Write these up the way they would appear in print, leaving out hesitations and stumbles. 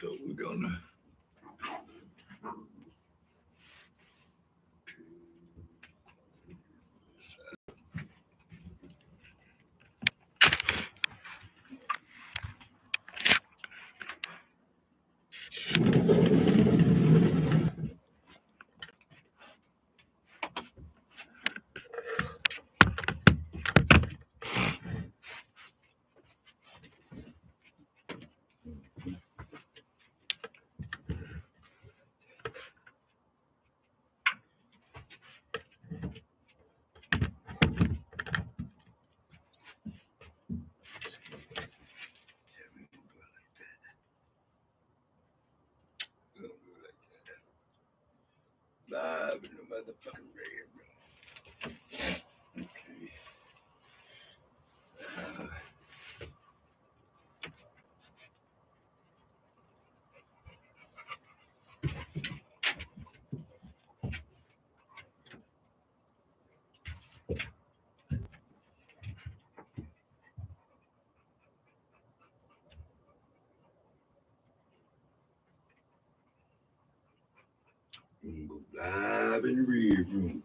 So we're gonna live in the motherfucking red room. Okay. Live in the red room.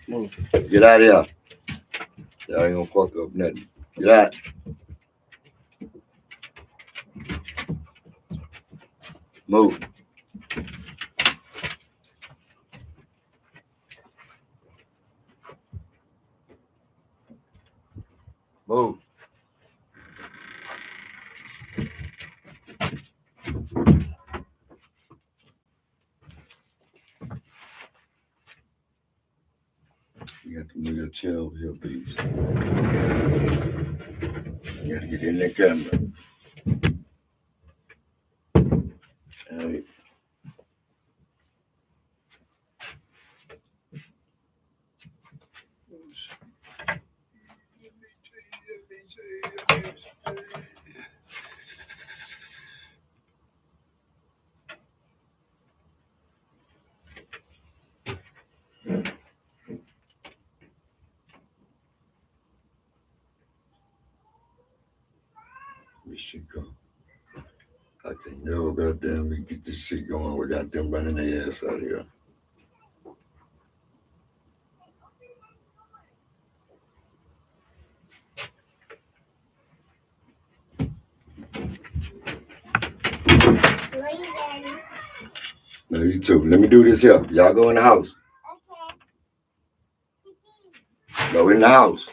Move. Get out of here. Y'all ain't gonna fuck up nothing. Get out. Move. Move. You got to move your chair over here, please. You got to get in that camera. All right. We should go. I can never goddamn get this shit going without them running their ass out of here. No, you too. Let me do this here. Y'all go in the house. Okay. Go in the house.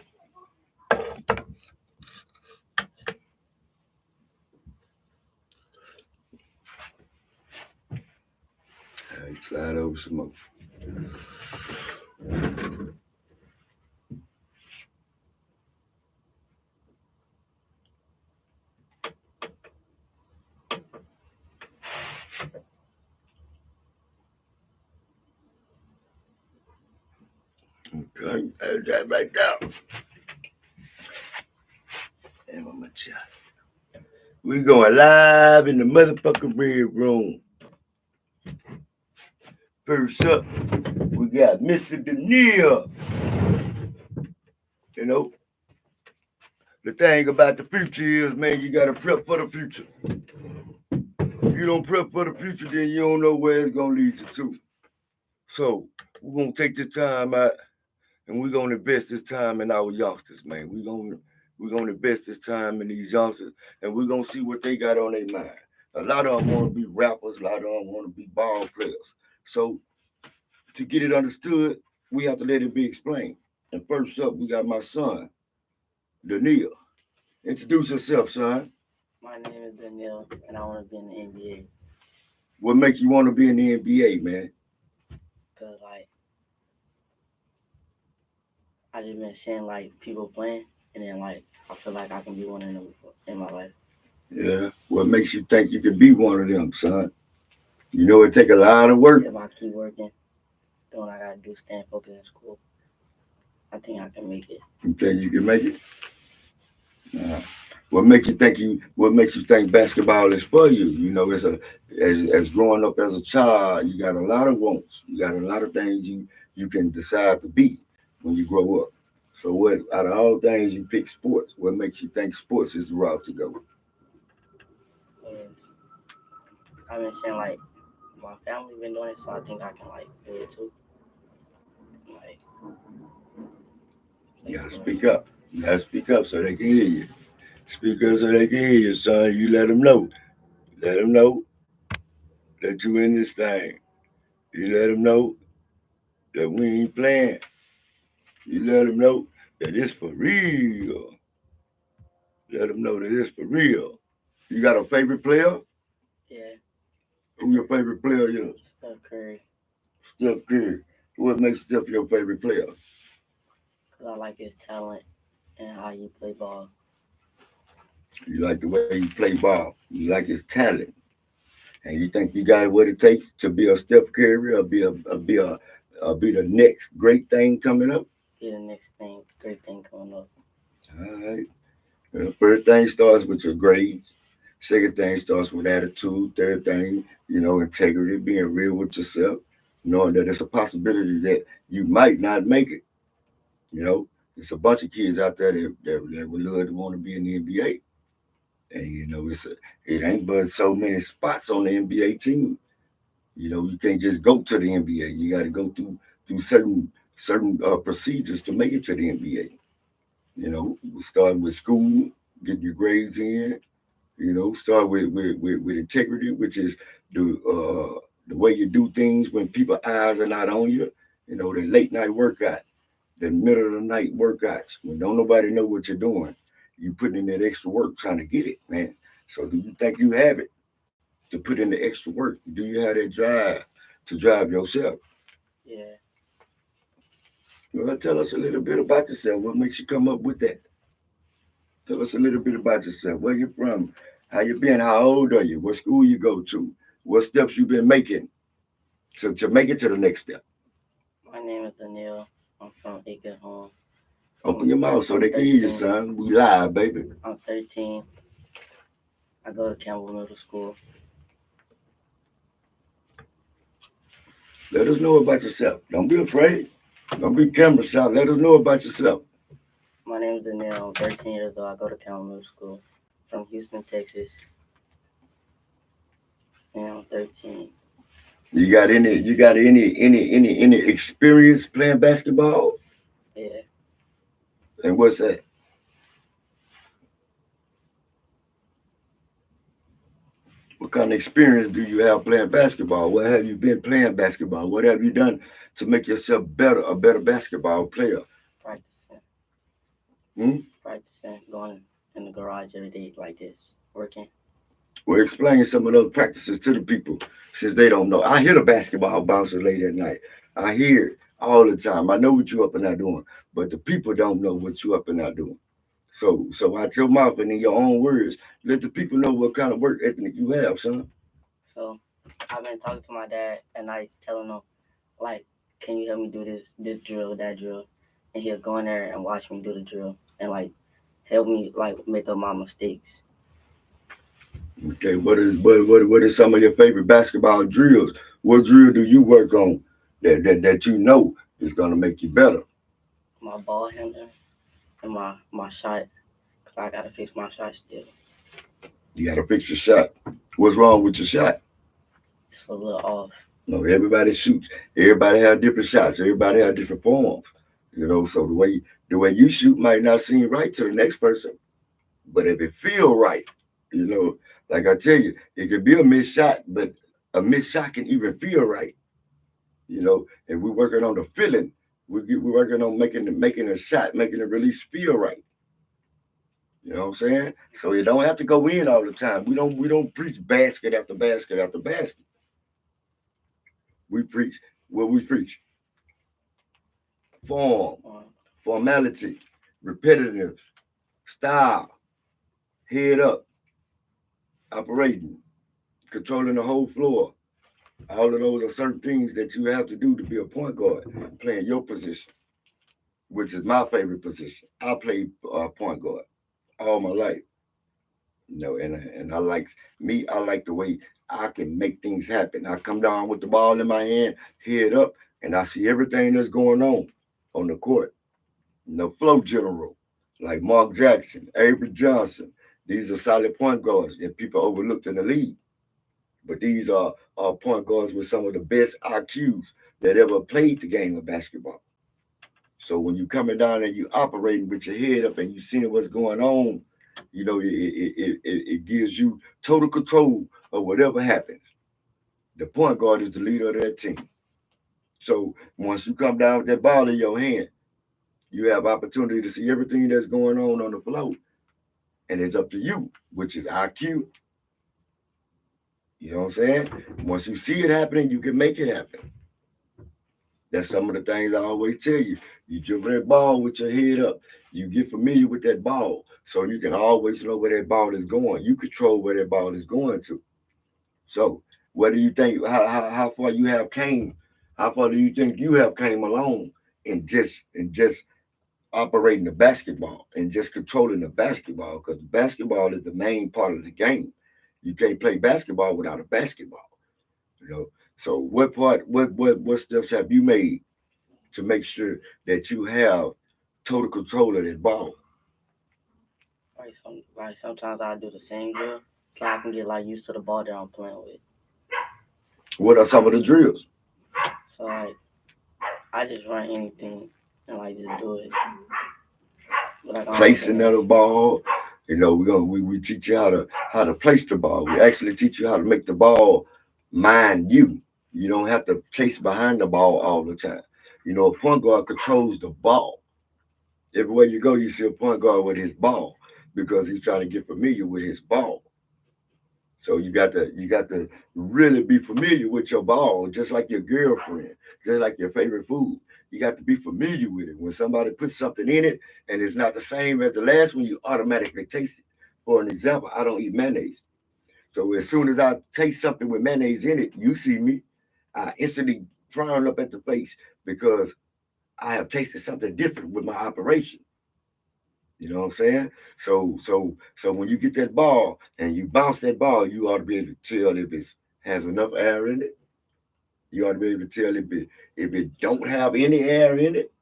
All right, slide over some more. Okay, there's that right there. And I'm gonna tell you. We going live in the motherfucking red room. First up, we got Mr. Daniel. You know, the thing about the future is, man, you gotta prep for the future. If you don't prep for the future, then you don't know where it's gonna lead you to. So we're gonna take this time out and we're gonna invest this time in our youngsters, man. We're gonna invest this time in these youngsters and we're gonna see what they got on their mind. A lot of them want to be rappers, a lot of them want to be ball players. So to get it understood, we have to let it be explained. And first up, we got my son, Daniel. Introduce yourself, son. My name is Daniel, and I want to be in the NBA. What makes you want to be in the NBA, man? Because, I just been seeing, people playing, and then, I feel like I can be one of them in my life. Yeah. What makes you think you can be one of them, son? You know it take a lot of work. If I keep working, doing what I got to do, staying focused in school, I think I can make it. You think you can make it? What makes you think basketball is for you? You know, it's as growing up as a child, you got a lot of wants. You got a lot of things you can decide to be when you grow up. So what out of all things you pick sports? What makes you think sports is the route to go? Cause I've been saying like my family been doing it, so I think I can like do it too. Like You play gotta sports. speak up. You gotta speak up so they can hear you. Speak up so they can hear you, son. You let them know. Let them know that you in this thing. You let them know that we ain't playing. You let them know that it's for real. Let them know that it's for real. You got a favorite player? Yeah, Who your favorite player is? Steph Curry. Steph Curry. What makes Steph your favorite player? Cause I like his talent and how you play ball. You like the way he play ball. You like his talent. And you think you got what it takes to be a Steph Curry or be the next great thing coming up? Be the next thing, great thing coming up. All right. First thing starts with your grades. Second thing starts with attitude. Third thing, integrity, being real with yourself, knowing that it's a possibility that you might not make it. You know, there's a bunch of kids out there that would love to want to be in the NBA. And it ain't but so many spots on the NBA team. You can't just go to the NBA. You got to go through certain procedures to make it to the NBA. Starting with school, getting your grades in. Start with integrity, which is the way you do things when people eyes are not on you. The late night workout, the middle of the night workouts when don't nobody know what you're doing. You putting in that extra work trying to get it, man. So do you think you have it to put in the extra work? Do you have that drive to drive yourself? Yeah, Well, tell us a little bit about yourself. What makes you come up with that? Tell us a little bit about yourself. Where you from? How you been? How old are you? What school you go to? What steps you been making to make it to the next step? my name is Daniel. I'm from Acre Home. Open your mouth so I'm they can hear you, 13. son. We live, baby. I'm 13. I go to Campbell Middle School. Let us know about yourself. Don't be afraid. Don't be camera shy. Let us know about yourself. My name is Daniel. I'm 13 years old. I go to Campbell Middle School from Houston, Texas. And I'm 13. You got any experience playing basketball? Yeah, And what's that? What kind of experience do you have playing basketball? What have you been playing basketball? What have you done to make yourself a better basketball player? practicing, Hmm? practicing, going in the garage every day like this, working. Well, explain some of those practices to the people since they don't know. I hear the basketball bouncer late at night. I hear it all the time. I know what you up and out doing, but the people don't know what you up and out doing. So out your mouth and in your own words, let the people know what kind of work ethic you have, son. So I've been talking to my dad at night, telling him like, "Can you help me do this drill, that drill?" And he'll go in there and watch me do the drill and like help me like make up my mistakes. Okay, what is some of your favorite basketball drills? What drill do you work on that you know is gonna make you better? My ball handling and my shot, cause I gotta fix my shot still. You gotta fix your shot. What's wrong with your shot? It's a little off. No, everybody shoots. Everybody have different shots. Everybody have different forms. So the way you shoot might not seem right to the next person, but if it feel right, you know, like I tell you, it could be a missed shot, but a missed shot can even feel right. And we're working on the feeling. We're working on making a shot, making a release feel right. You know what I'm saying? So you don't have to go in all the time. We don't preach basket after basket after basket. We preach what we preach: form, Um, formality, repetitive, style, head up, operating, controlling the whole floor. All of those are certain things that you have to do to be a point guard, playing your position, which is my favorite position. I played point guard all my life. And I like me. I like the way I can make things happen. I come down with the ball in my hand, head up, and I see everything that's going on the court. Flow general, like Mark Jackson, Avery Johnson. These are solid point guards that people overlooked in the league. But these are point guards with some of the best IQs that ever played the game of basketball. So when you coming down and you operating with your head up and you seeing what's going on, it gives you total control of whatever happens. The point guard is the leader of that team. So once you come down with that ball in your hand, you have opportunity to see everything that's going on the floor, and it's up to you, which is IQ. You know what I'm saying? Once you see it happening, you can make it happen. That's some of the things I always tell you. You dribble that ball with your head up. You get familiar with that ball, so you can always know where that ball is going. You control where that ball is going to. So, what do you think? How far you have came? How far do you think you have came along in just operating the basketball and just controlling the basketball? Because basketball is the main part of the game. You can't play basketball without a basketball. You know. So, what steps have you made to make sure that you have total control of that ball? Like sometimes I do the same drill so I can get like used to the ball that I'm playing with. What are some of the drills? So like I just run anything and like just do it. But like I don't know the Placing of the names. ball. We teach you how to place the ball. We actually teach you how to make the ball mind you. You don't have to chase behind the ball all the time. A point guard controls the ball. Everywhere you go, you see a point guard with his ball because he's trying to get familiar with his ball. So you got to really be familiar with your ball, just like your girlfriend, just like your favorite food. You got to be familiar with it. When somebody puts something in it and it's not the same as the last one, you automatically taste it. For an example, I don't eat mayonnaise. So as soon as I taste something with mayonnaise in it, you see me, I instantly frown up at the face because I have tasted something different with my operation. You know what I'm saying? So when you get that ball and you bounce that ball, you ought to be able to tell if it has enough air in it. You ought to be able to tell if it don't have any air in it.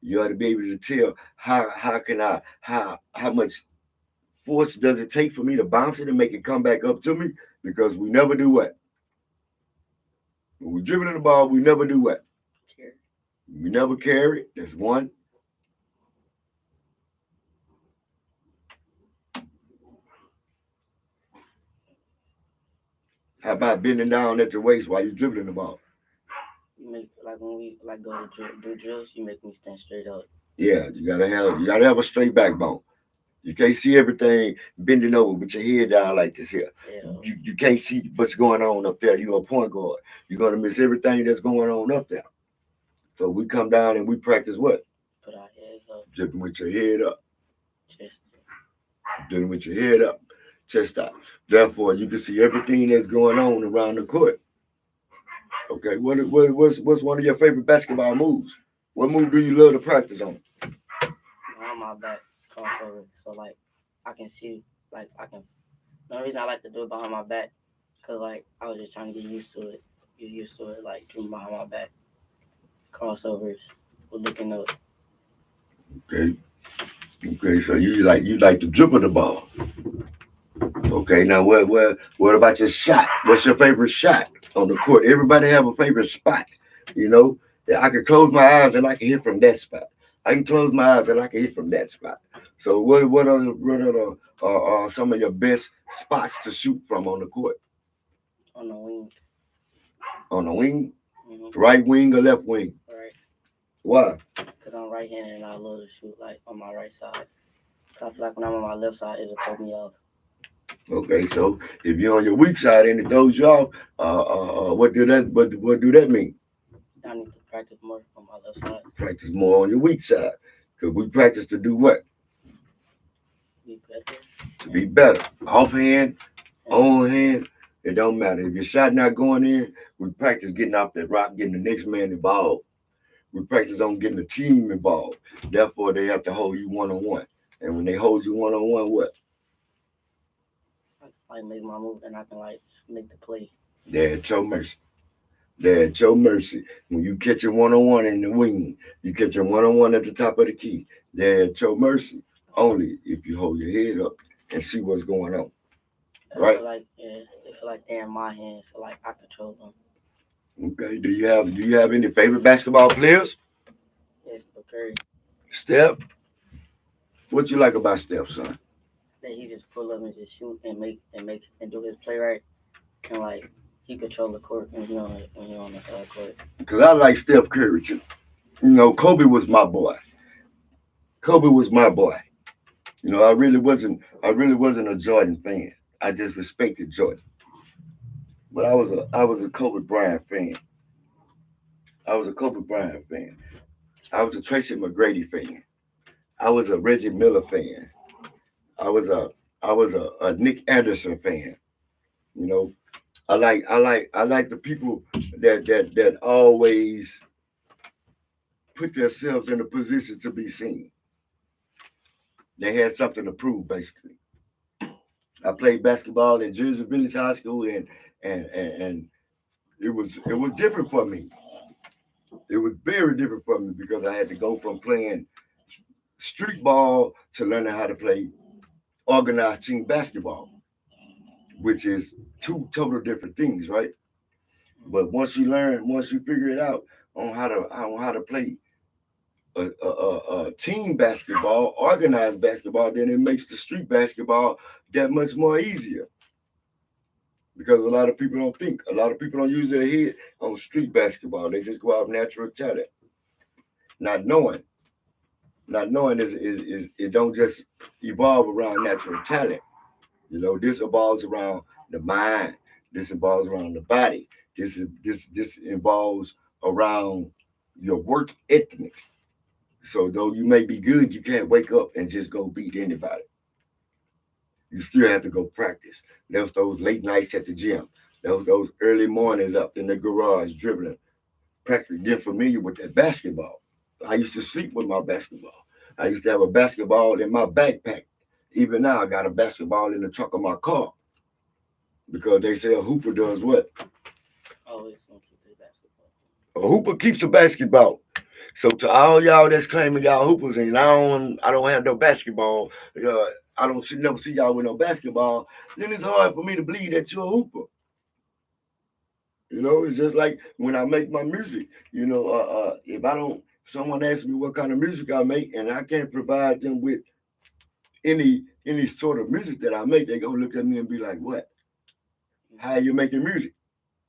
You ought to be able to tell how much force does it take for me to bounce it and make it come back up to me? Because we never do what? When we're dribbling the ball, we never do what? Care. We never carry it. That's one. How about bending down at your waist while you're dribbling the ball? You make like when we like go to do drills, you make me stand straight up. Yeah, you gotta have a straight backbone. You can't see everything bending over with your head down like this here. Yeah, You can't see what's going on up there. You're a point guard. You're gonna miss everything that's going on up there. So we come down and we practice what? put our heads up, Dripping with your head up, chest. dripping with your head up, chest out. Therefore, you can see everything that's going on around the court. Okay, what's one of your favorite basketball moves? What move do you love to practice on? Behind my back, crossover. So like I can see, like I can. The only reason I like to do it behind my back, cause like I was just trying to get used to it. Get used to it, like doing behind my back, crossovers, with looking up. Okay, okay. So you like to dribble the ball. Okay, now what about your shot? What's your favorite shot on the court? Everybody have a favorite spot, you know. Yeah, I can close my eyes and I can hit from that spot. I can close my eyes and I can hit from that spot. So what are some of your best spots to shoot from on the court? On the wing. On the wing, Hmm. right wing or left wing? Right. Why? Cause I'm right-handed and I love to shoot like on my right side. 'Cause I feel like when I'm on my left side, it'll throw me off. Okay, so if you're on your weak side and it throws you off, what do that mean? I need to practice more on my left side. Practice more on your weak side. Because we practice to do what? Be better. To be And, better. Offhand, and on hand, it don't matter. If your shot not going in, we practice getting off that rock, getting the next man involved. We practice on getting the team involved. Therefore, they have to hold you one on one. And when they hold you one on one, what? I can like make my move and I can like make the play. They're at your mercy. They're at your mercy. When you catch a one-on-one in the wing, you catch a one-on-one at the top of the key. They're at your mercy. Only if you hold your head up and see what's going on. I Right? feel like it feel like they're in my hands, so like I control them. Okay. Do you have any favorite basketball players? It's the Curry Steph? What you like about Steph, son? that he just pull up and just shoot and do his play right, and like he control the court when he on the court. Because I like Steph Curry too. Kobe was my boy. Kobe was my boy. I really wasn't a Jordan fan. I just respected Jordan. But I was a Kobe Bryant fan. I was a Kobe Bryant fan. I was a Tracy McGrady fan. I was a Reggie Miller fan. I was a Nick Anderson fan. You know, I like the people that always put themselves in a position to be seen. They had something to prove, basically. I played basketball at Jersey Village High School, and it was different for me. It was very different for me because I had to go from playing street ball to learning how to play organized team basketball, which is two total different things, right? But once you figure it out on how to play a team basketball, organized basketball, then it makes the street basketball that much more easier because a lot of people don't think. A lot of people don't use their head on street basketball. They just go out natural talent, not knowing. Not knowing is it don't just evolve around natural talent. This evolves around the mind. This involves around the body. This involves around your work ethic. So though you may be good, you can't wake up and just go beat anybody. You still have to go practice. There's those late nights at the gym. Those early mornings up in the garage dribbling, practicing, getting familiar with that basketball. I used to sleep with my basketball. I used to have a basketball in my backpack. Even now, I got a basketball in the trunk of my car because they say a hooper does what? Always gonna keep the basketball. A hooper keeps a basketball. So to all y'all that's claiming y'all hoopers and I don't have no basketball, never see y'all with no basketball, then it's hard for me to believe that you're a hooper. It's just like when I make my music. If someone asks me what kind of music I make, and I can't provide them with any sort of music that I make, they gonna look at me and be like, "What? How are you making music?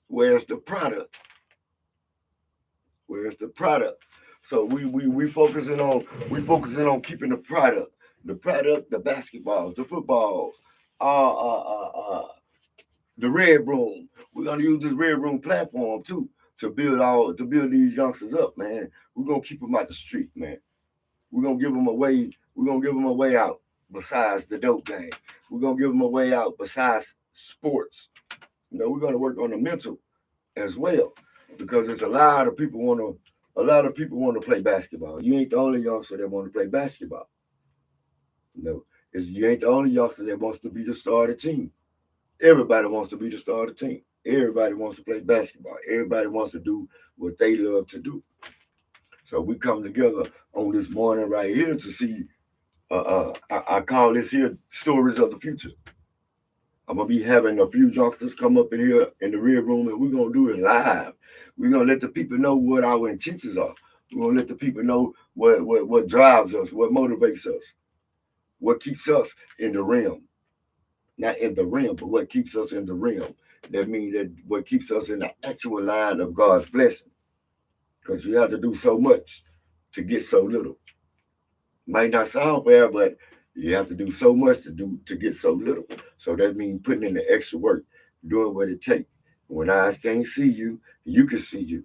Where's the product? Where's the product?" So we focusing on keeping the product, the basketballs, the footballs, uh, uh, uh, uh, the red room. We're gonna use this red room platform too to build these youngsters up, man. We're gonna keep them out the street, man. We're gonna give them a way. We're gonna give them a way out besides the dope game. We're gonna give them a way out besides sports. We're gonna work on the mental as well because there's a lot of people want to play basketball. You ain't the only youngster that want to play basketball. You ain't the only youngster that wants to be the star of the team. Everybody wants to be the star of the team. Everybody wants to play basketball. Everybody wants to do what they love to do. So we come together on this morning right here to see. I call this here stories of the future. I'm gonna be having a few youngsters come up in here in the rear room, and we're gonna do it live. We're gonna let the people know what our intentions are. We're gonna let the people know what drives us, what motivates us, what keeps us in the realm. Not in the realm, but what keeps us in the realm. That means that what keeps us in the actual line of God's blessing. Because you have to do so much to get so little. Might not sound fair, but you have to do so much to get so little. So that means putting in the extra work, doing what it takes. When eyes can't see you, you can see you.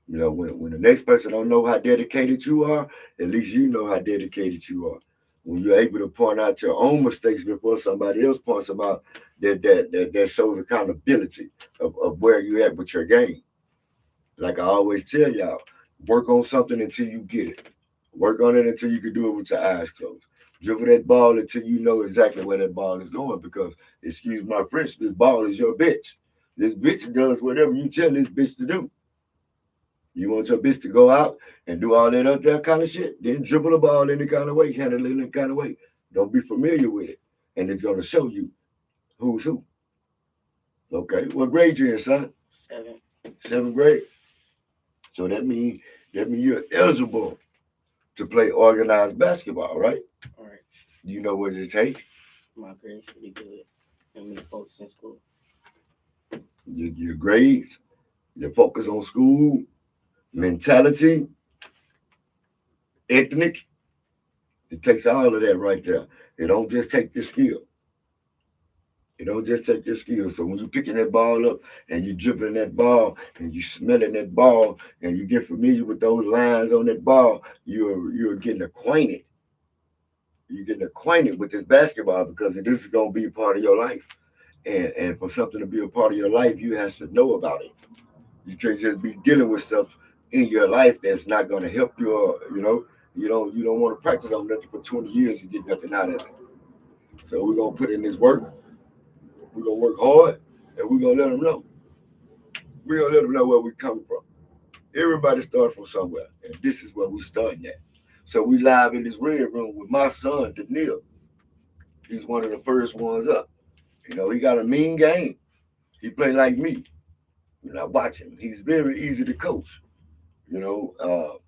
When the next person don't know how dedicated you are, at least you know how dedicated you are. When you're able to point out your own mistakes before somebody else points them out, that shows accountability of where you at with your game. Like I always tell y'all, work on something until you get it. Work on it until you can do it with your eyes closed. Dribble that ball until you know exactly where that ball is going because, excuse my French, this ball is your bitch. This bitch does whatever you tell this bitch to do. You want your bitch to go out and do all that kind of shit, then dribble the ball any kind of way, handle it any kind of way. Don't be familiar with it. And it's going to show you who's who. Okay, what grade you in, son? 7. 7th grade. So that means you're eligible to play organized basketball, right? All right. You know what it takes. My grades pretty good, and me focus in school. Your grades, your focus on school, mentality, ethnic. It takes all of that right there. It don't just take your skill. It don't just take your skill. So when you picking that ball up and you dribbling that ball and you smelling that ball and you get familiar with those lines on that ball, you're getting acquainted. You're getting acquainted with this basketball because this is gonna be a part of your life. And for something to be a part of your life, you have to know about it. You can't just be dealing with stuff in your life that's not gonna help you. You don't want to practice on nothing for 20 years and get nothing out of it. So we're gonna put in this work. We're gonna work hard, and we're gonna let them know. We're gonna let them know where we come from. Everybody starts from somewhere, and this is where we starting at. So we live in this red room with my son, Daniil. He's one of the first ones up. He got a mean game. He play like me. I watch him. He's very easy to coach. You know,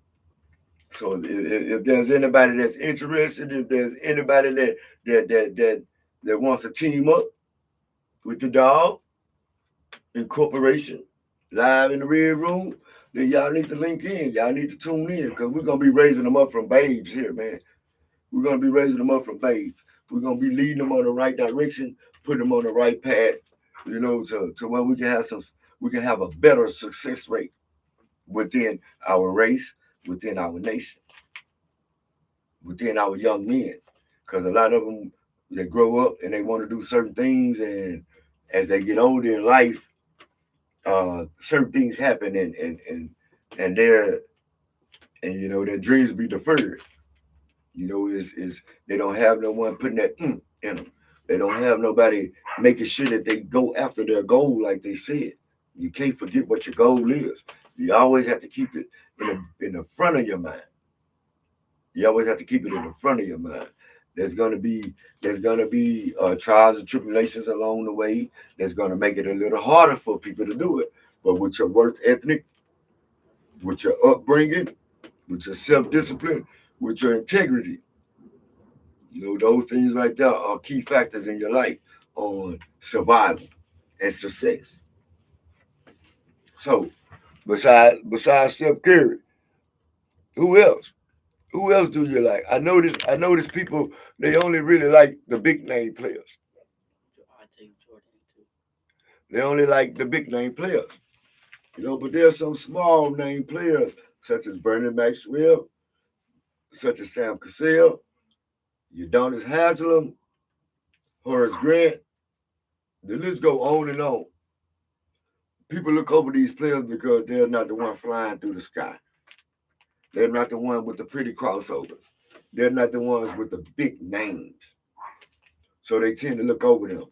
so if there's anybody that's interested, if there's anybody that wants to team up with the Dawg Incorporation live in the red room, then y'all need to link in. Y'all need to tune in because we're gonna be raising them up from babes here, man. We're gonna be raising them up from babes. We're gonna be leading them on the right direction, putting them on the right path. To where we can have a better success rate within our race, within our nation, within our young men. Because a lot of them, they grow up and they want to do certain things, and as they get older in life, certain things happen, and their dreams be deferred. Is they don't have no one putting that in them. They don't have nobody making sure that they go after their goal like they said. You can't forget what your goal is. You always have to keep it in the front of your mind. You always have to keep it in the front of your mind. There's gonna be trials and tribulations along the way. That's gonna make it a little harder for people to do it. But with your work ethic, with your upbringing, with your self-discipline, with your integrity, those things right there are key factors in your life on survival and success. So besides Steph Curry, who else? Who else do you like? I notice people, they only really like the big name players. I take Jordan too. They only like the big name players. But there's some small name players such as Bernie Maxwell, such as Sam Cassell, Udonis Haslam, Horace Grant. The list go on and on. People look over these players because they're not the one flying through the sky. They're not the one with the pretty crossovers. They're not the ones with the big names. So they tend to look over them.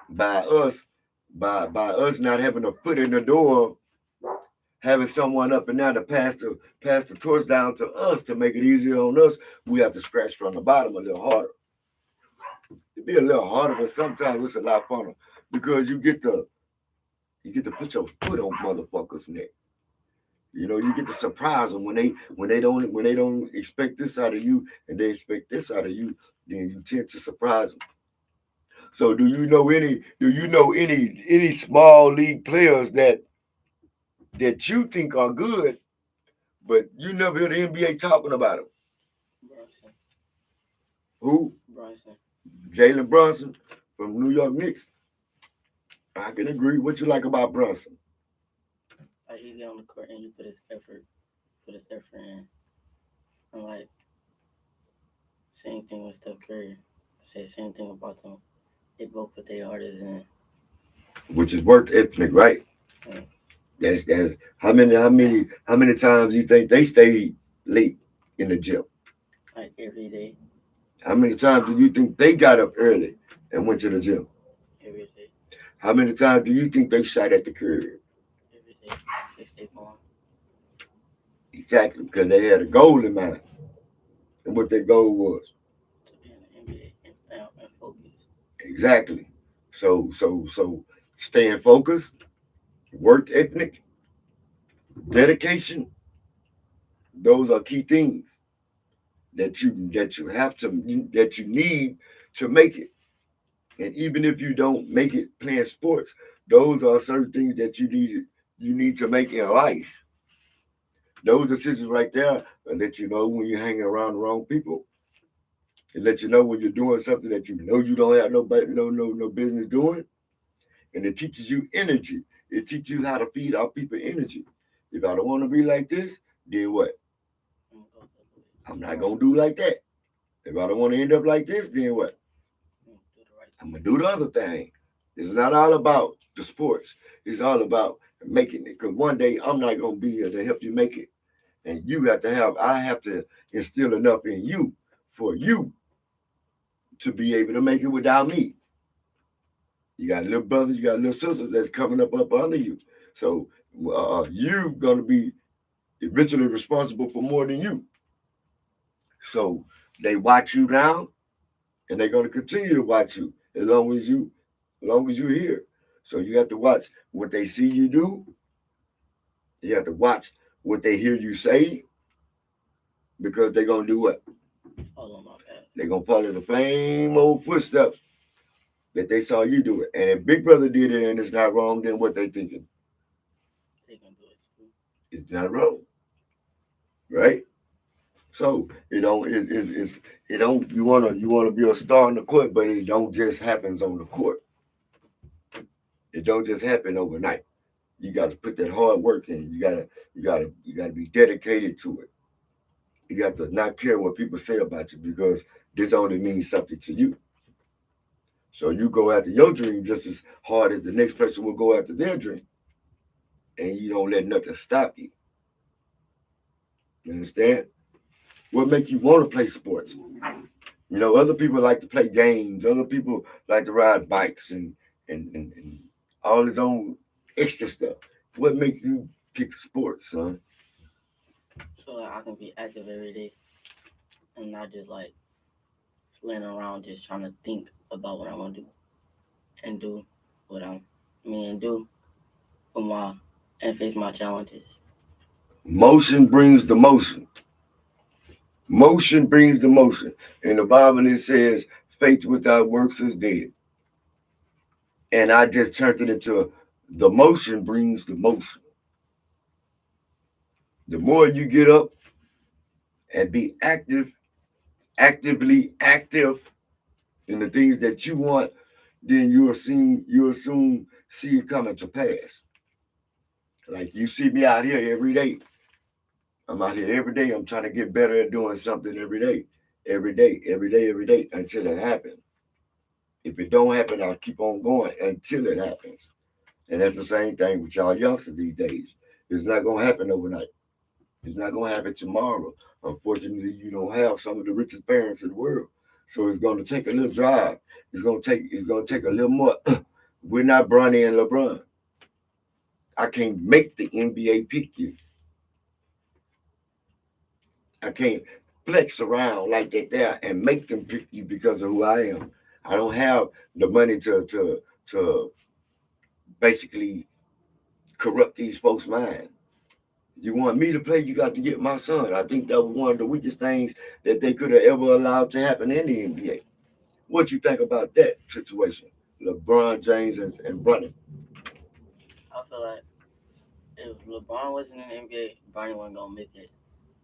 By us not having a foot in the door, having someone up and down to pass the torch down to us to make it easier on us, we have to scratch from the bottom a little harder. It'd be a little harder, but sometimes it's a lot funner because you get to put your foot on motherfuckers' neck. You get to surprise them when they don't expect this out of you and they expect this out of you. Then you tend to surprise them. So do you know any small league players that you think are good, but you never hear the NBA talking about them? Brunson. Who? Brunson. Jalen Brunson from New York Knicks. I can agree. What you like about Brunson? Like he get on the court and he put his effort in. And like same thing with Steph Curry. I say the same thing about them. They both put their hardest in. Which is work ethic, right? Yeah. That's how many times you think they stayed late in the gym? Like every day. How many times do you think they got up early and went to the gym? Every day. How many times do you think they shot at the curb? Every day, 6 day for Exactly, because they had a goal in mind. And what their goal was. to be in the NBA and focus. Exactly. So staying focused, work ethic, dedication, those are key things that you need to make it. And even if you don't make it playing sports, those are certain things that you need to make in life. Those decisions right there will let you know when you're hanging around the wrong people. It let you know when you're doing something that you know you don't have no business doing. And it teaches you energy. It teaches you how to feed our people energy. If I don't want to be like this, then what? I'm not gonna do like that. If I don't want to end up like this, then what? Do the right I'm thing. gonna do the other thing. It's not all about the sports. It's all about making it. Because one day I'm not gonna be here to help you make it, and you have to have. I have to instill enough in you for you to be able to make it without me. You got little brothers, you got little sisters that's coming up under you. So you're gonna be eventually responsible for more than you. So they watch you now, and they're gonna continue to watch you as long as you're here. So you have to watch what they see you do. You have to watch what they hear you say because they're gonna do what? All on my path. They're gonna follow the same old footsteps that they saw you do it. And if Big Brother did it and it's not wrong, then what they thinking? They can do it too. It's not wrong, right? So it don't you wanna be a star on the court, but it don't just happens on the court. It don't just happen overnight. You got to put that hard work in. You gotta be dedicated to it. You got to not care what people say about you because this only means something to you. So you go after your dream just as hard as the next person will go after their dream, and you don't let nothing stop you. You understand? What makes you want to play sports? Other people like to play games. Other people like to ride bikes and all his own extra stuff. What makes you pick sports, son? So that I can be active every day and not just like laying around just trying to think about what I want to do and do what I'm and do for my and face my challenges. Motion brings the motion. Motion brings the motion. In the Bible, it says, faith without works is dead. And I just turned it into the motion brings the motion. The more you get up and be actively active in the things that you want, then you'll soon see it coming to pass. Like you see me out here every day. I'm out here every day. I'm trying to get better at doing something every day. Every day until it happens. If it don't happen, I'll keep on going until it happens. And that's the same thing with y'all youngsters these days. It's not gonna happen overnight. It's not gonna happen tomorrow. Unfortunately, you don't have some of the richest parents in the world. So it's gonna take a little drive. It's gonna take a little more. We're not Bronny and LeBron. I can't make the NBA pick you. I can't flex around like that there and make them pick you because of who I am. I don't have the money to basically corrupt these folks' mind. You want me to play, you got to get my son. I think that was one of the weakest things that they could have ever allowed to happen in the NBA. What you think about that situation? LeBron James and Bronny. I feel like if LeBron wasn't in the NBA, Barney wasn't gonna make it.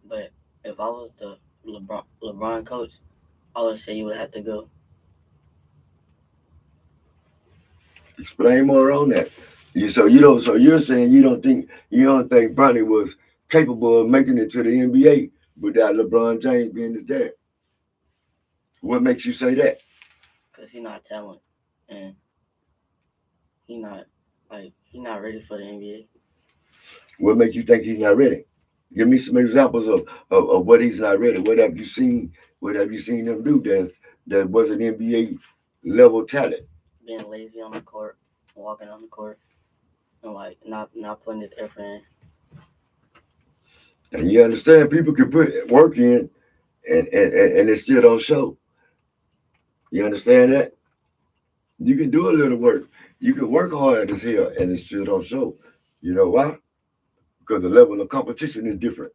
But if I was the LeBron coach, I would say you would have to go. Explain more on that. So you're saying you don't think Bronny was capable of making it to the NBA without LeBron James being his dad. What makes you say that? Cause he not talent and he not he not ready for the NBA. What makes you think he's not ready? Give me some examples of what he's not ready. What have you seen? What have you seen him do that wasn't NBA level talent? Being lazy on the court walking on the court and like not putting his effort in. And you understand, people can put work in and it still don't show. You understand that? You can do a little work. You can work hard as hell and it still don't show. You know why? Because the level of competition is different.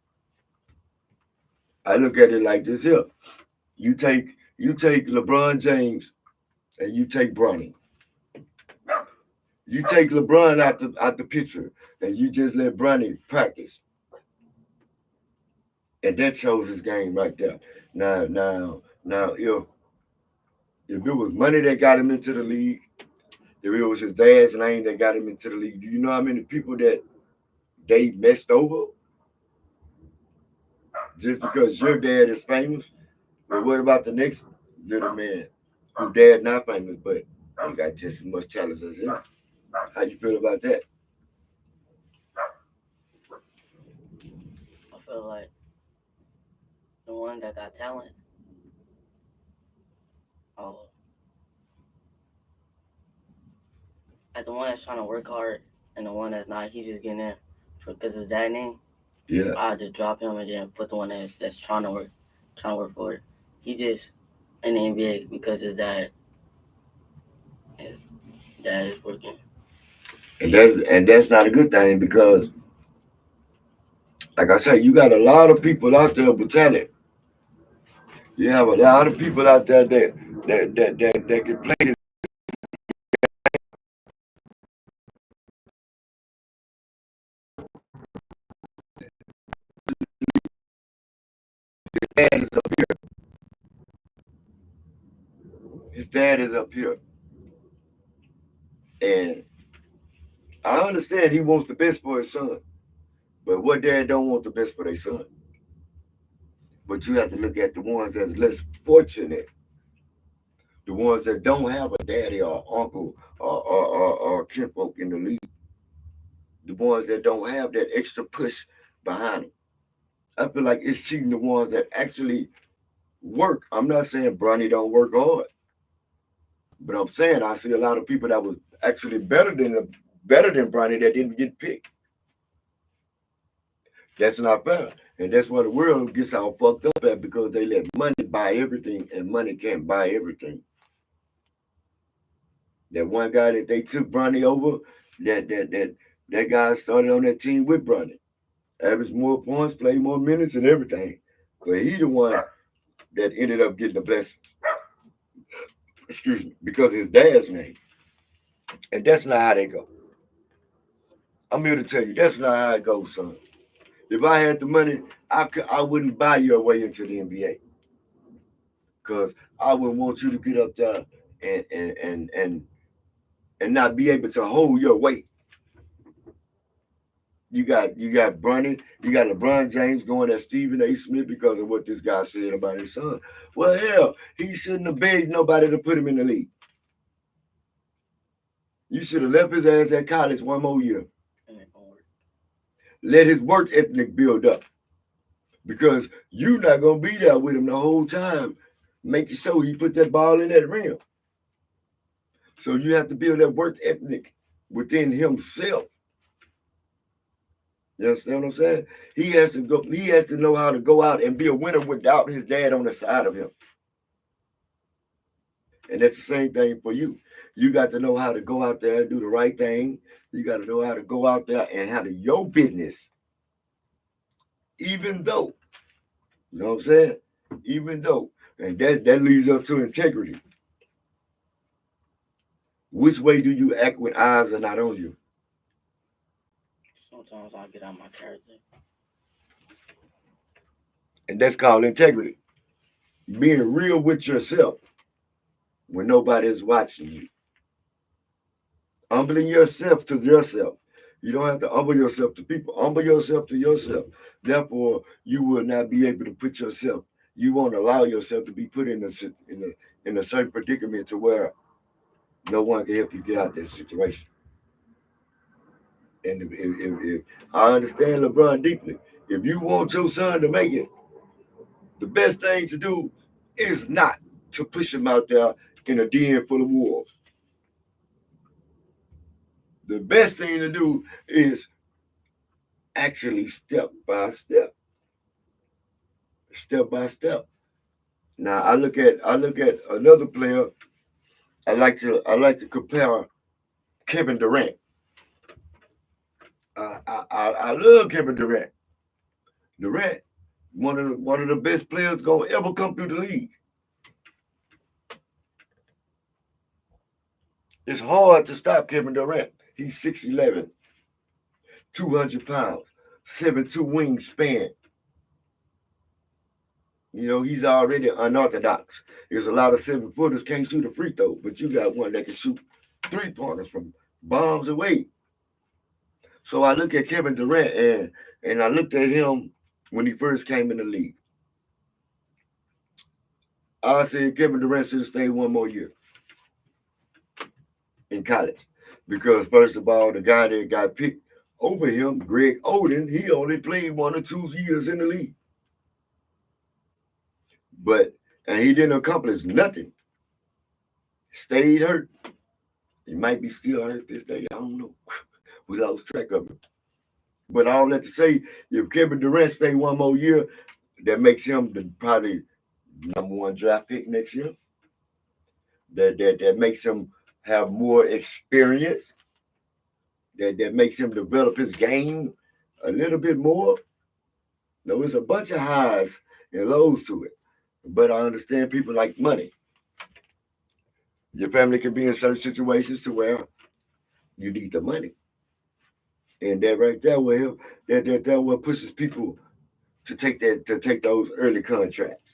I look at it like this here. You take LeBron James and you take Bronny. You take LeBron out the picture and you just let Bronny practice. And that shows his game right there. Now, if it was money that got him into the league, if it was his dad's name that got him into the league, do you know how many people that they messed over just because your dad is famous? But what about the next little man who dad not famous, but he got just as much talent as him? How you feel about that? I feel like the one that got talent, oh, like the one that's trying to work hard and the one that's not, he's just getting in because his dad name. Yeah. I just drop him and then put the one that's trying to work for it. He just in the NBA because his dad is working. And that's not a good thing because, like I said, you got a lot of people out there with talent. You have a lot of people out there that can play this. Dad is up here. His dad is up here, and I understand he wants the best for his son. But what dad don't want the best for their son? But you have to look at the ones that's less fortunate, the ones that don't have a daddy or uncle or kinfolk in the league, the ones that don't have that extra push behind them. I feel like it's cheating the ones that actually work. I'm not saying Bronny don't work hard, but I'm saying I see a lot of people that was actually better than Bronny that didn't get picked. That's not fair. And that's where the world gets all fucked up at because they let money buy everything and money can't buy everything. That one guy that they took Bronny over, that guy started on that team with Bronny. Averaged more points, played more minutes and everything. But he the one that ended up getting the blessing. Excuse me, because of his dad's name. And that's not how they go. I'm here to tell you, that's not how it goes, son. If I had the money, I wouldn't buy your way into the NBA. Because I would want you to get up there and not be able to hold your weight. You got Bronny, you got LeBron James going at Stephen A. Smith because of what this guy said about his son. Well, hell, he shouldn't have begged nobody to put him in the league. You should have left his ass at college one more year. Let his work ethic build up. Because you're not gonna be there with him the whole time. Make it so he put that ball in that rim. So you have to build that work ethic within himself. You understand what I'm saying? He has to know how to go out and be a winner without his dad on the side of him. And that's the same thing for you. You got to know how to go out there and do the right thing. You got to know how to go out there and handle your business. Even though, you know what I'm saying? Even though. And that leads us to integrity. Which way do you act when eyes are not on you? Sometimes I get out my character. And that's called integrity. Being real with yourself when nobody's watching you. Humbling yourself to yourself. You don't have to humble yourself to people. Humble yourself to yourself. Therefore, you will not be able to put yourself. You won't allow yourself to be put in a certain predicament to where no one can help you get out that situation. And if I understand LeBron deeply, if you want your son to make it, the best thing to do is not to push him out there in a den full of wolves. the best thing to do is actually step by step. Now I look at another player. I like to compare Kevin Durant. I love Kevin Durant. Durant, one of the best players gonna ever come through the league. It's hard to stop Kevin Durant. He's 6'11", 200 pounds, 7'2" wingspan. He's already unorthodox. There's a lot of 7-footers can't shoot a free throw, but you got one that can shoot 3-pointers from bombs away. So I look at Kevin Durant and I looked at him when he first came in the league. I said Kevin Durant should have stayed one more year in college. Because first of all, the guy that got picked over him, Greg Oden, he only played 1 or 2 years in the league. And he didn't accomplish nothing. Stayed hurt. He might be still hurt this day. I don't know. We lost track of him. But all that to say, if Kevin Durant stay one more year, that makes him the probably #1 draft pick next year. That makes him have more experience. That makes him develop his game a little bit more. It's a bunch of highs and lows to it. But I understand people like money. Your family can be in certain situations to where you need the money. And that right there will that what pushes people to take those early contracts.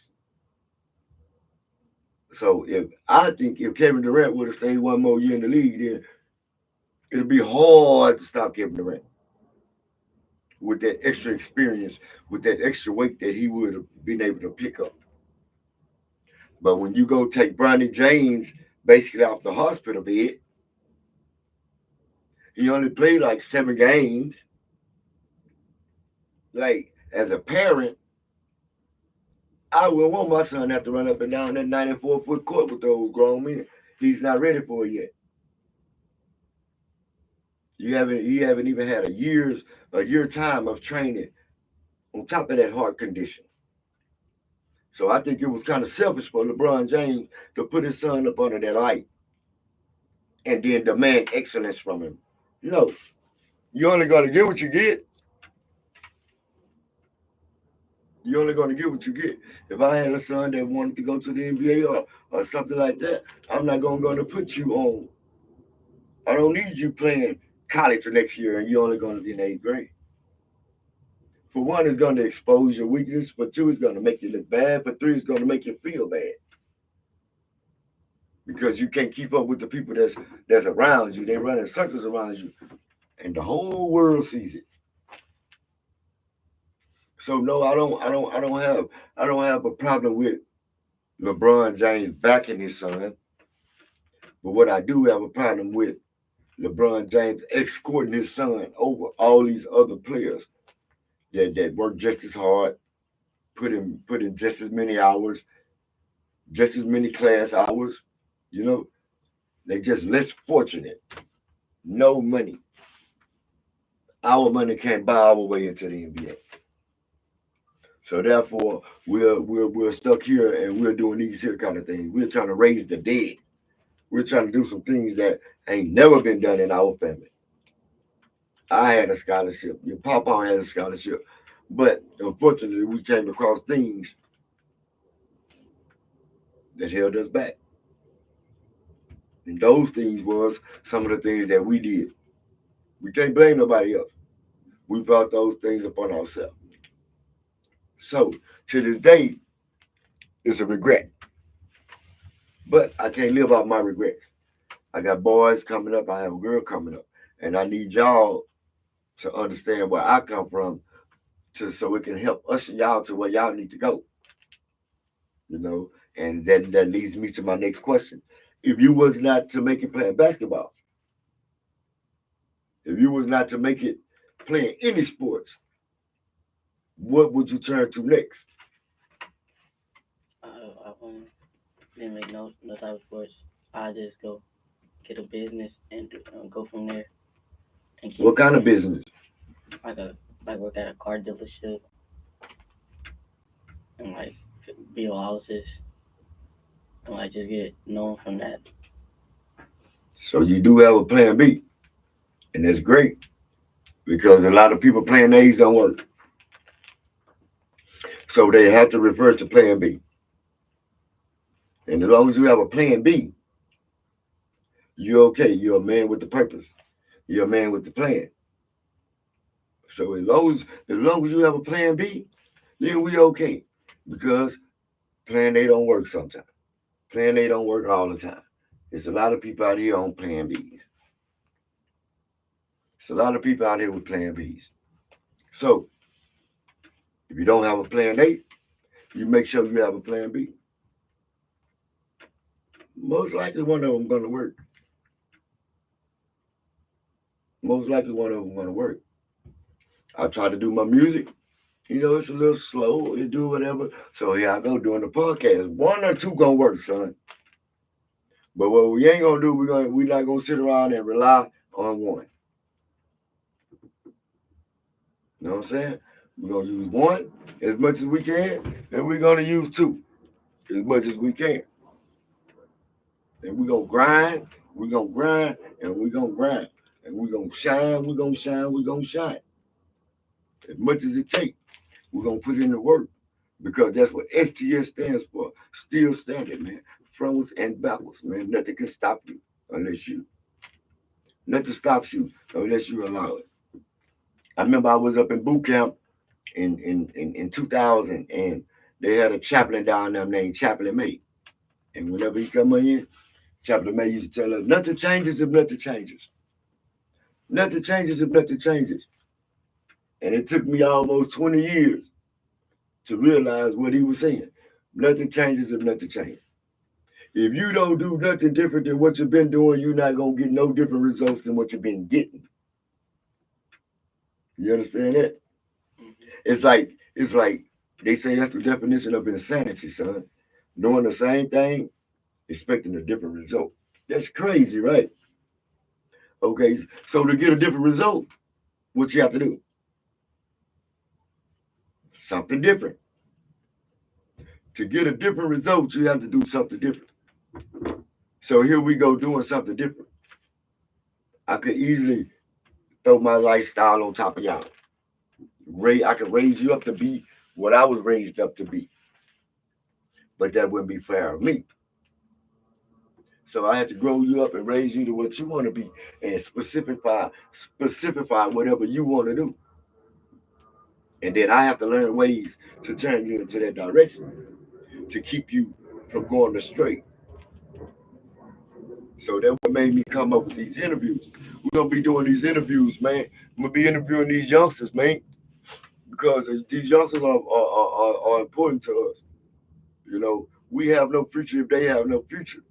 So I think if Kevin Durant would have stayed one more year in the league, then it'll be hard to stop Kevin Durant with that extra experience, with that extra weight that he would have been able to pick up. But when you go take Bronny James basically off the hospital bed, he only played like 7 games. Like, as a parent, I would want my son to have to run up and down that 94-foot court with those grown men. He's not ready for it yet. He haven't even had a year time of training on top of that heart condition. So I think it was kind of selfish for LeBron James to put his son up under that light and then demand excellence from him. No, you're only going to get what you get. You're only going to get what you get. If I had a son that wanted to go to the NBA or something like that, I'm not going to put you on. I don't need you playing college for next year and you're only going to be in 8th grade. For one, it's going to expose your weakness. For two, it's going to make you look bad. For three, it's going to make you feel bad. Because you can't keep up with the people that's around you. They're running circles around you. And the whole world sees it. So no, I don't have a problem with LeBron James backing his son. But what I do have a problem with LeBron James escorting his son over all these other players that work just as hard, put in just as many hours, just as many class hours. They just less fortunate. No money. Our money can't buy our way into the NBA. So therefore, we're stuck here and we're doing these here kind of things. We're trying to raise the dead. We're trying to do some things that ain't never been done in our family. I had a scholarship. Your papa had a scholarship. But unfortunately, we came across things that held us back. And those things was some of the things that we did. We can't blame nobody else. We brought those things upon ourselves. So to this day, it's a regret. But I can't live off my regrets. I got boys coming up. I have a girl coming up. And I need y'all to understand where I come from so it can help usher y'all to where y'all need to go. And that leads me to my next question. If you was not to make it playing basketball, if you was not to make it playing any sports, what would you turn to next? I didn't make no type of sports. I just go get a business and go from there. and keep What kind of going. business? Like work at a car dealership and like build houses and like just get known from that. So you do have a plan B, and that's great because a lot of people plan A's don't work. So they have to revert to plan B. And as long as you have a plan B, you're okay. You're a man with the purpose. You're a man with the plan. So as long as you have a plan B, then we okay. Because plan A don't work sometimes. Plan A don't work all the time. There's a lot of people out here on plan Bs. There's a lot of people out here with plan Bs. So if you don't have a plan A, you make sure you have a plan B. Most likely one of them gonna work. Most likely one of them gonna work. I try to do my music. It's a little slow. You do whatever. So here I go doing the podcast. One or two gonna work, son. But what we ain't gonna do, we're not gonna sit around and rely on one. You know what I'm saying? We're gonna use one as much as we can, and we're gonna use two as much as we can. And we're gonna grind, and we're gonna grind. And we're gonna shine, we're gonna shine. As much as it takes, we're gonna put in the work. Because that's what STS stands for. Still standing, man. Frontwards and backwards, man. Nothing can stop you unless you. Nothing stops you unless you allow it. I remember I was up in boot camp in 2000, and they had a chaplain down there named Chaplain May. And whenever he come in, Chaplain May used to tell us, nothing changes if nothing changes. Nothing changes if nothing changes. And it took me almost 20 years to realize what he was saying. Nothing changes if nothing changes. If you don't do nothing different than what you've been doing, you're not gonna get no different results than what you've been getting. You understand that? Mhm. It's like they say that's the definition of insanity, son. Doing the same thing, expecting a different result. That's crazy, right? Okay, so to get a different result, what you have to do? Something different. To get a different result, you have to do something different. So here we go doing something different. I could easily throw my lifestyle on top of y'all. I could raise you up to be what I was raised up to be, but that wouldn't be fair of me. So I had to grow you up and raise you to what you want to be, and specify whatever you want to do. And then I have to learn ways to turn you into that direction to keep you from going astray. So that what made me come up with these interviews. We're gonna be doing these interviews, man. I'm gonna be interviewing these youngsters, man, because these youngsters are important to us. We have no future if they have no future.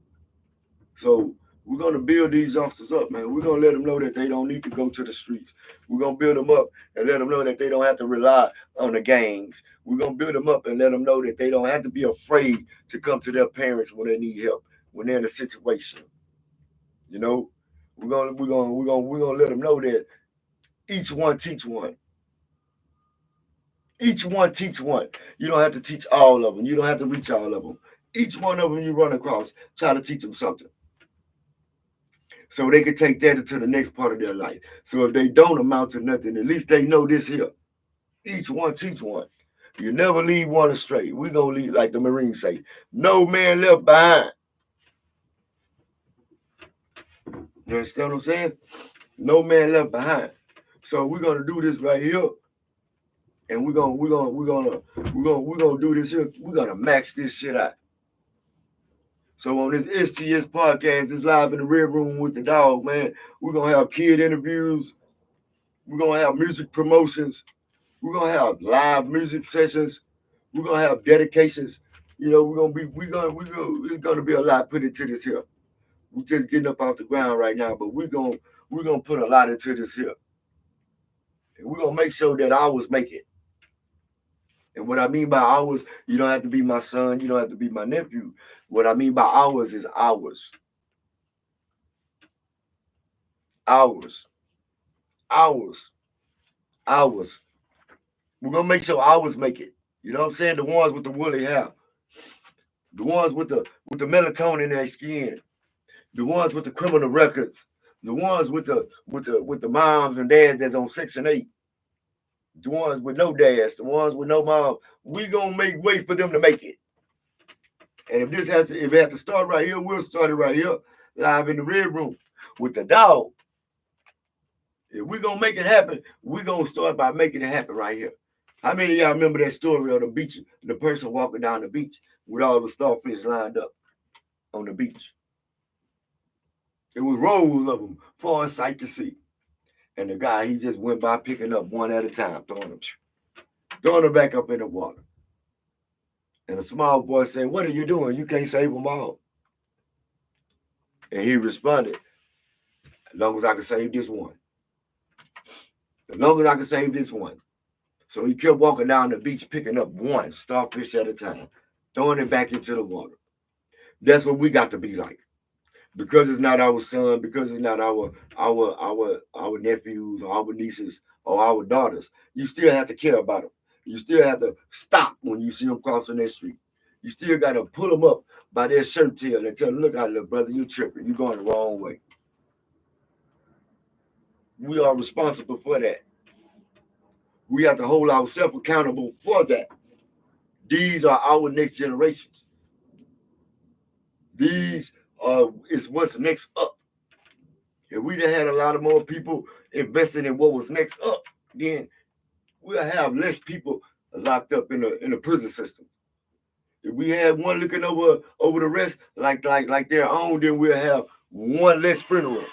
So we're gonna build these youngsters up, man. We're gonna let them know that they don't need to go to the streets. We're gonna build them up and let them know that they don't have to rely on the gangs. We're gonna build them up and let them know that they don't have to be afraid to come to their parents when they need help, when they're in a situation. You know, we're gonna let them know that each one teach one. Each one teach one. You don't have to teach all of them. You don't have to reach all of them. Each one of them you run across, try to teach them something, so they can take that into the next part of their life. So if they don't amount to nothing, at least they know this here. Each one teach one. You never leave one astray. We're gonna leave, like the Marines say, no man left behind. You understand what I'm saying? No man left behind. So we're gonna do this right here, and we're gonna do this here. We're gonna max this shit out. So on this STS podcast, this live in the Red Room with the Dawg, man, we're gonna have kid interviews. We're gonna have music promotions. We're gonna have live music sessions. We're gonna have dedications. It's gonna be a lot put into this here. We're just getting up off the ground right now, but we're gonna put a lot into this here. And we're gonna make sure that ours make it. And what I mean by ours, you don't have to be my son, you don't have to be my nephew. What I mean by ours is ours. Ours. ours. We're gonna make sure ours make it. You know what I'm saying? The ones with the woolly hair, the ones with the melatonin in their skin, the ones with the criminal records, the ones with the moms and dads that's on Section 8, the ones with no dads, the ones with no mom. We gonna make way for them to make it. And if it has to start right here, we'll start it right here, live in the Red Room with the Dawg. If we're gonna make it happen, we're gonna start by making it happen right here. How many of y'all remember that story of the beach, the person walking down the beach with all the starfish lined up on the beach? It was rows of them, far in sight to see. And the guy, he just went by picking up one at a time, throwing them back up in the water. And a small boy said, "What are you doing? You can't save them all." And he responded, "As long as I can save this one. As long as I can save this one." So he kept walking down the beach, picking up one starfish at a time, throwing it back into the water. That's what we got to be like. Because it's not our son, because it's not our nephews or our nieces or our daughters, you still have to care about them. You still have to stop when you see them crossing that street. You still got to pull them up by their shirt tail and tell them, "Look out, little brother, you're tripping. You're going the wrong way." We are responsible for that. We have to hold ourselves accountable for that. These are our next generations. These is what's next up. If we'd have had a lot of more people investing in what was next up, then we'll have less people locked up in the prison system. If we had one looking over the rest like their own, then we'll have one less funeral.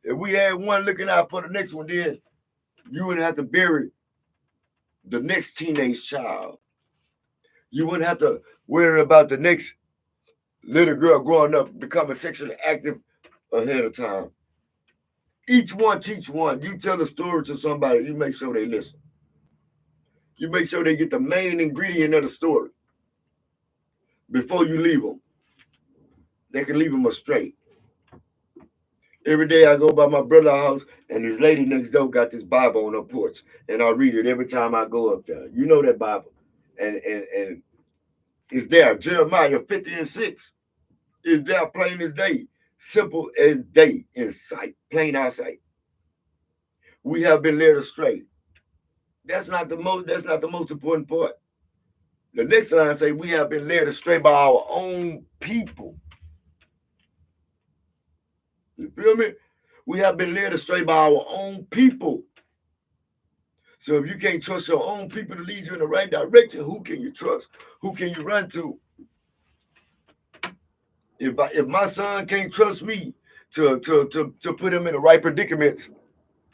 If we had one looking out for the next one, then you wouldn't have to bury the next teenage child. You wouldn't have to worry about the next little girl growing up becoming sexually active ahead of time. Each one teach one. You tell a story to somebody, you make sure they listen. You make sure they get the main ingredient of the story before you leave them. They can leave them astray. Every day I go by my brother's house, and this lady next door got this Bible on her porch, and I read it every time I go up there. You know that Bible, and it's there. Jeremiah 50:6 is there, plain as day, simple as day in sight, plain eyesight. We have been led astray. That's not the most important part. The next line say we have been led astray by our own people. You feel me? We have been led astray by our own people. So if you can't trust your own people to lead you in the right direction, who can you trust? Who can you run to? If my son can't trust me to put him in the right predicaments,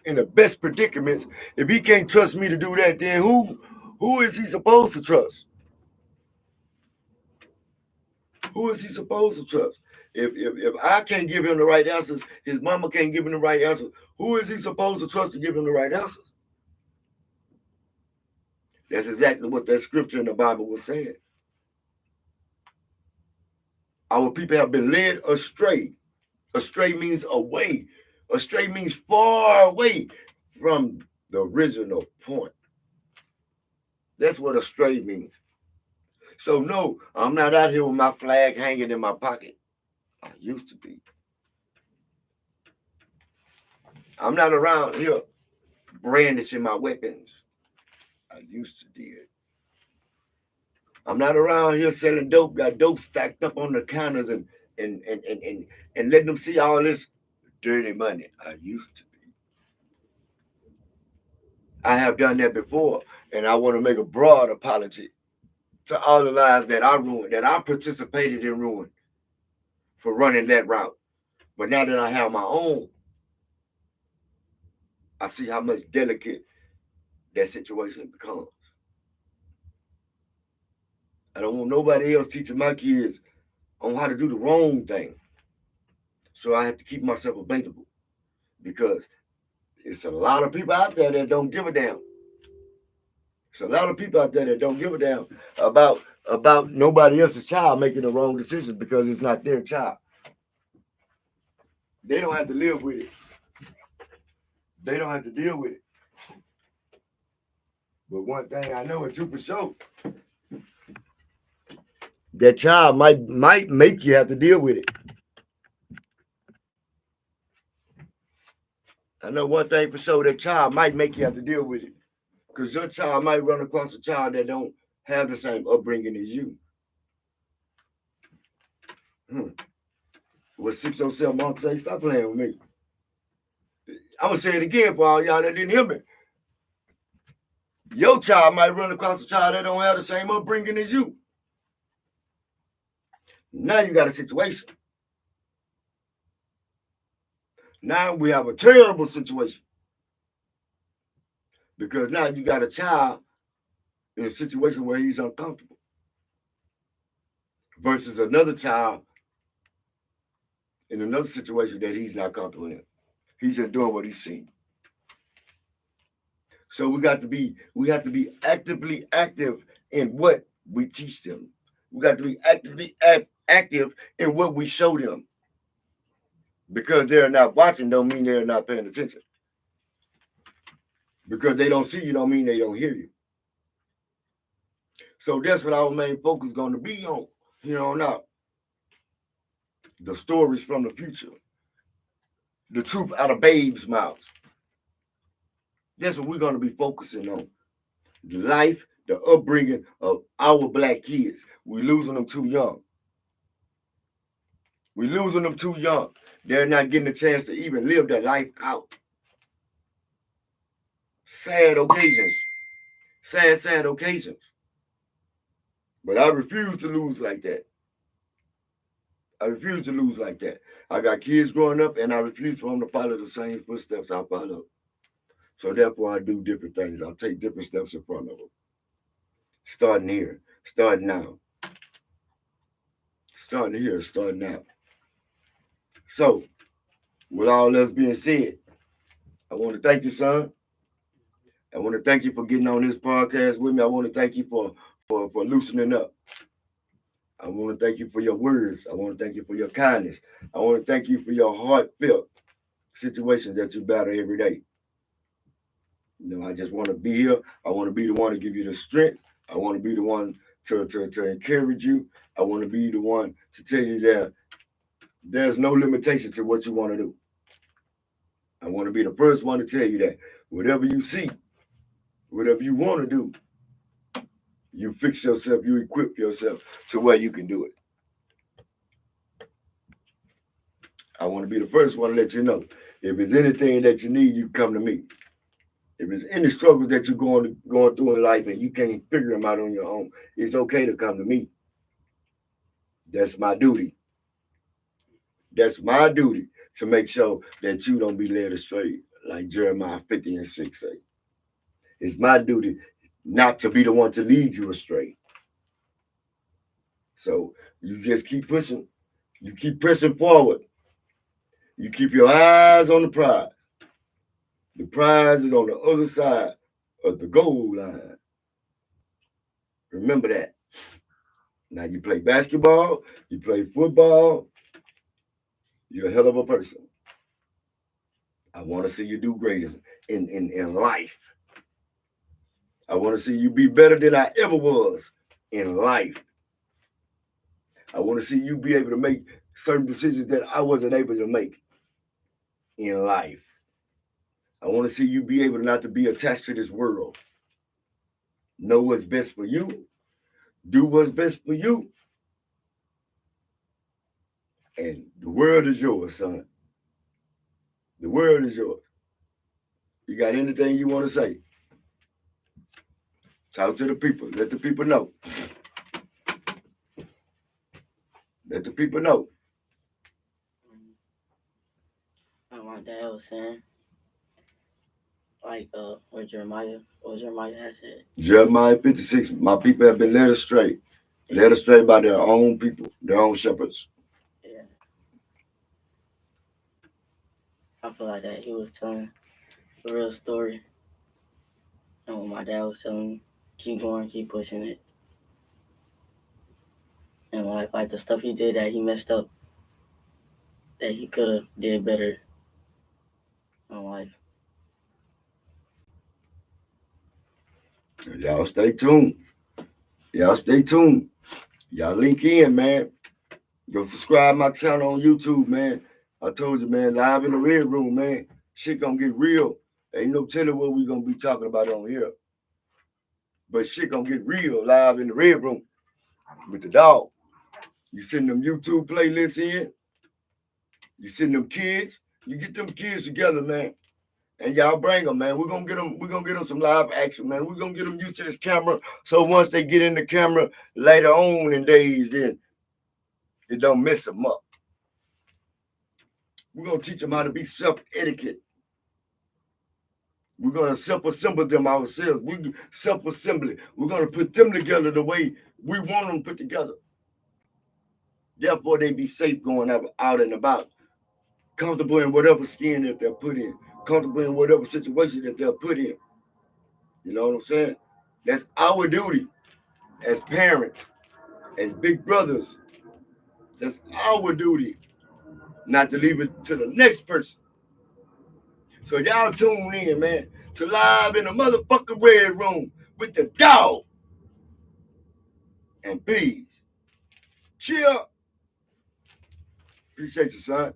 in the best predicaments, if he can't trust me to do that, then who is he supposed to trust? Who is he supposed to trust? If I can't give him the right answers, his mama can't give him the right answers, who is he supposed to trust to give him the right answers? That's exactly what that scripture in the Bible was saying. Our people have been led astray. Astray means away. Astray means far away from the original point. That's what astray means. So no, I'm not out here with my flag hanging in my pocket. I used to be. I'm not around here brandishing my weapons. I used to did. I'm not around here selling dope, got dope stacked up on the counters and letting them see all this dirty money. I used to be. I have done that before, and I want to make a broad apology to all the lives that I ruined, that I participated in ruin for running that route. But now that I have my own, I see how much delicate that situation becomes. I don't want nobody else teaching my kids on how to do the wrong thing. So I have to keep myself available because it's a lot of people out there that don't give a damn. It's a lot of people out there that don't give a damn about nobody else's child making the wrong decision because it's not their child. They don't have to live with it. They don't have to deal with it. But one thing I know, and two for sure, that child might make you have to deal with it. I know one thing for sure, that child might make you have to deal with it. Because your child might run across a child that don't have the same upbringing as you. What 607 Monk say? Stop playing with me. I'm going to say it again for all y'all that didn't hear me. Your child might run across a child that don't have the same upbringing as you. Now you got a situation. Now we have a terrible situation. Because now you got a child in a situation where he's uncomfortable. Versus another child in another situation that he's not comfortable in. He's just doing what he's seen. So we have to be actively active in what we teach them. We got to be actively active in what we show them. Because they're not watching don't mean they're not paying attention. Because they don't see you don't mean they don't hear you. So that's what our main focus is going to be on here on out. The stories from the future. The truth out of babes' mouths. That's what we're going to be focusing on. The life, the upbringing of our black kids. We're losing them too young. We're losing them too young. They're not getting a chance to even live their life out. Sad occasions. Sad occasions. But I refuse to lose like that. I refuse to lose like that. I got kids growing up, and I refuse for them to follow the same footsteps I follow. So therefore, I do different things. I'll take different steps in front of them. Starting here. Starting now. Starting here. Starting now. So, with all that being said, I want to thank you, son. I want to thank you for getting on this podcast with me. I want to thank you for loosening up. I want to thank you for your words. I want to thank you for your kindness. I want to thank you for your heartfelt situations that you battle every day. You know, I just want to be here. I want to be the one to give you the strength. I want to be the one to encourage you. I want to be the one to tell you that there's no limitation to what you want to do. I want to be the first one to tell you that whatever you see, whatever you want to do, you fix yourself, you equip yourself to where you can do it. I want to be the first one to let you know. If there's anything that you need, you come to me. If there's any struggles that you're going through in life and you can't figure them out on your own, it's okay to come to me. That's my duty. That's my duty to make sure that you don't be led astray, like Jeremiah 50:6 say. It's my duty not to be the one to lead you astray. So you just keep pushing. You keep pressing forward. You keep your eyes on the prize. The prize is on the other side of the goal line. Remember that. Now you play basketball, you play football, you're a hell of a person. I want to see you do great in life. I want to see you be better than I ever was in life. I want to see you be able to make certain decisions that I wasn't able to make in life. I want to see you be able not to be attached to this world. Know what's best for you. Do what's best for you. And the world is yours, son. The world is yours. You got anything you want to say? Talk to the people. Let the people know. Let the people know. My dad was saying, like, what Jeremiah had said. Jeremiah 56, my people have been led astray. Led astray by their own people, their own shepherds. Yeah. I feel like that he was telling the real story. And what my dad was telling me, keep going, keep pushing it. And like the stuff he did that he messed up, that he could have did better in life. Y'all stay tuned. Y'all stay tuned. Y'all link in, man. Go subscribe my channel on YouTube, man. I told you, man, live in the Red Room, man. Shit gonna get real. Ain't no telling what we gonna be talking about on here. But shit gonna get real live in the Red Room with the dog. You send them YouTube playlists in. You send them kids. You get them kids together, man. And y'all bring them, man. We're gonna get them some live action, man. We're gonna get them used to this camera. So once they get in the camera later on in days, then it don't mess them up. We're gonna teach them how to be self-etiquette. We're gonna self-assemble them ourselves. We self-assembly. We're gonna put them together the way we want them put together. Therefore, they be safe going out and about, comfortable in whatever skin that they're put in, comfortable in whatever situation that they're put in. You know what I'm saying? That's our duty as parents, as big brothers. That's our duty, not to leave it to the next person. So y'all tune in, man, to Live in the motherfucking Red Room with the dog and bees. Cheer. Appreciate you, son.